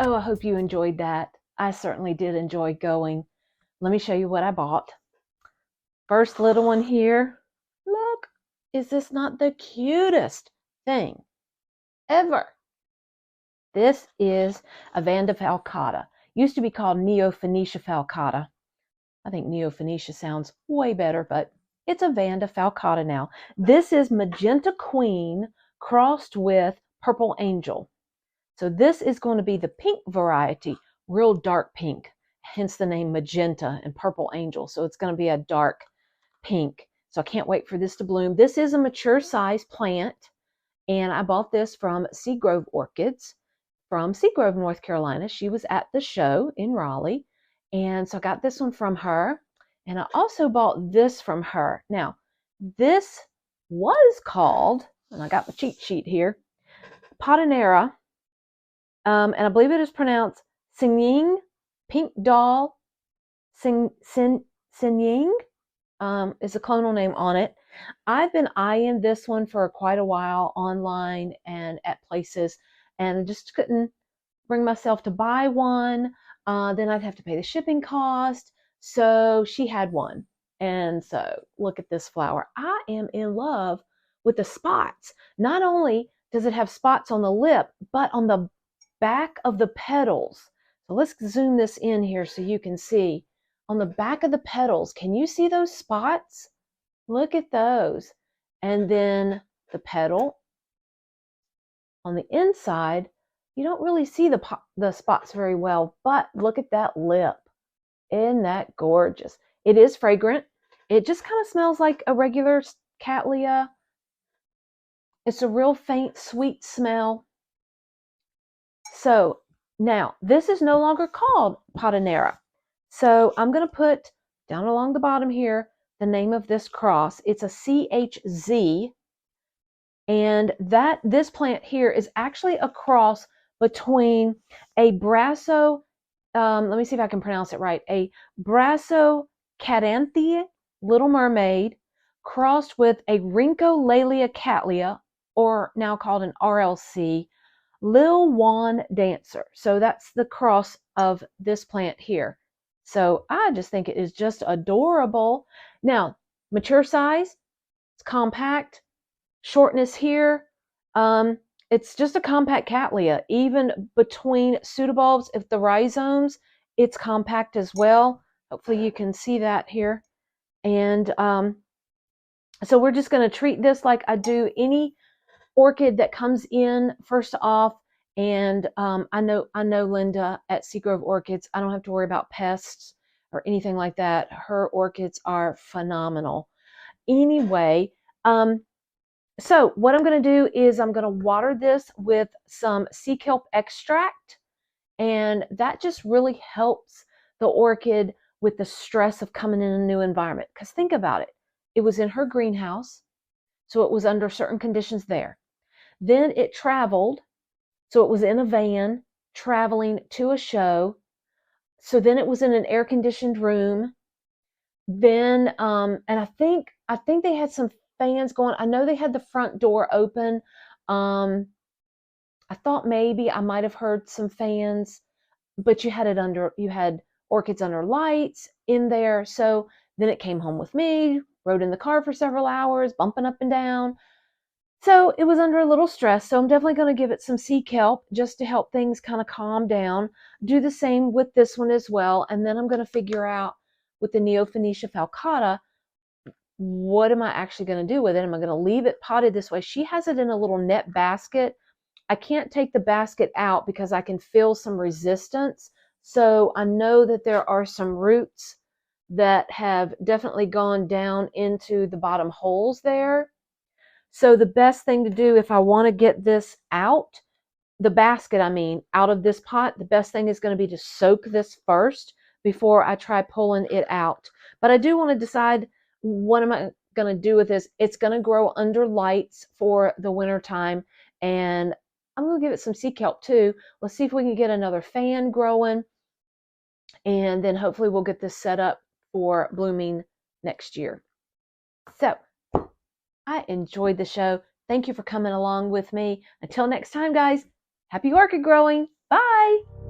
Oh, I hope you enjoyed that. I certainly did enjoy going. Let me show you what I bought. First little one here. Look, is this not the cutest thing ever? This is a Vanda falcata. Used to be called Neo-Phoenicia falcata. I think Neo-Phoenicia sounds way better, but it's a Vanda falcata now. This is Magenta Queen crossed with Purple Angel. So this is going to be the pink variety, real dark pink, hence the name Magenta and Purple Angel. So it's going to be a dark pink. So I can't wait for this to bloom. This is a mature size plant, and I bought this from Seagrove Orchids from Seagrove, North Carolina. She was at the show in Raleigh, and so I got this one from her. And I also bought this from her. Now, this was called, and I got the cheat sheet here, Potinera, and I believe it is pronounced Hsinying, Pink Doll, Hsinying is a clonal name on it. I've been eyeing this one for quite a while online and at places, and I just couldn't bring myself to buy one. Then I'd have to pay the shipping cost. So she had one. And so look at this flower. I am in love with the spots. Not only does it have spots on the lip, but on the back of the petals. So let's zoom this in here so you can see. On the back of the petals, can you see those spots? Look at those. And then the petal on the inside, you don't really see the spots very well, but look at that lip. Isn't that gorgeous? It is fragrant. It just kind of smells like a regular cattleya. It's a real faint, sweet smell. So now this is no longer called Potinera. So I'm going to put down along the bottom here the name of this cross. It's a CHZ. And this plant here is actually a cross between a Brasso, let me see if I can pronounce it right, a Brassocadanthe, Little Mermaid, crossed with a Rhyncholalia cattleya, or now called an RLC, Lil Wan Dancer. So that's the cross of this plant here. So I just think it is just adorable. Now, mature size, it's compact. Shortness here, it's just a compact cattleya. Even between pseudobulbs, if the rhizomes, it's compact as well. Hopefully you can see that here. And so we're just going to treat this like I do any orchid that comes in first off. And I know Linda at Seagrove Orchids. I don't have to worry about pests or anything like that. Her orchids are phenomenal. Anyway, so what I'm going to do is I'm going to water this with some sea kelp extract, and that just really helps the orchid with the stress of coming in a new environment. Because think about it. It was in her greenhouse, so it was under certain conditions there. Then it traveled, so it was in a van traveling to a show. So then it was in an air-conditioned room. Then, and I think they had some fans going. I know they had the front door open. I thought maybe I might have heard some fans, but you had orchids under lights in there. So then it came home with me, rode in the car for several hours, bumping up and down. So it was under a little stress. So I'm definitely going to give it some sea kelp just to help things kind of calm down. Do the same with this one as well. And then I'm going to figure out with the Neo-Phoenicia falcata, what am I actually going to do with it? Am I going to leave it potted this way? She has it in a little net basket. I can't take the basket out because I can feel some resistance. So I know that there are some roots that have definitely gone down into the bottom holes there. So the best thing to do if I want to get this out, the basket, I mean, out of this pot, the best thing is going to be to soak this first before I try pulling it out. But I do want to decide, what am I going to do with this? It's going to grow under lights for the winter time, and I'm going to give it some sea kelp too. Let's see if we can get another fan growing, and then hopefully we'll get this set up for blooming next year. So I enjoyed the show. Thank you for coming along with me. Until next time, guys, happy orchid growing. Bye.